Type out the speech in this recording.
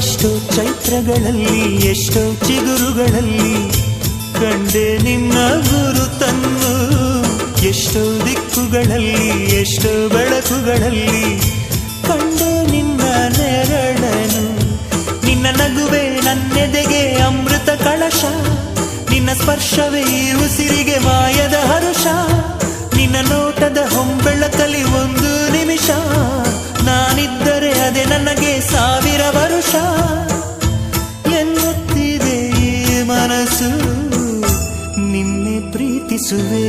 ಎಷ್ಟೋ ಚೈತ್ರಗಳಲ್ಲಿ ಎಷ್ಟೋ ಚಿಗುರುಗಳಲ್ಲಿ ಕಂಡೆ ನಿನ್ನ ಗುರುತನ್ನು. ಎಷ್ಟೋ ದಿಕ್ಕುಗಳಲ್ಲಿ ಎಷ್ಟೋ ಬೆಳಕುಗಳಲ್ಲಿ ಕಂಡೆ ನಿನ್ನ ನೆರಳನು. ನಿನ್ನ ನಗುವೆ ನನ್ನೆದೆಗೆ ಅಮೃತ ಕಳಶ, ನಿನ್ನ ಸ್ಪರ್ಶವೇ ಈ ಉಸಿರಿಗೆ ಮಾಯದ ಹರುಷ. ನಿನ್ನ ನೋಟದ ಹೊಂಬೆಳಕಲಿ ಒಂದು ನಿಮಿಷ, ನಾನಿದ್ದರೆ ಅದೇ ನನಗೆ 1000 ವರುಷ. ಎನ್ನುತ್ತಿದೆ ಈ ಮನಸ್ಸು, ನಿನ್ನೆ ಪ್ರೀತಿಸುವೆ.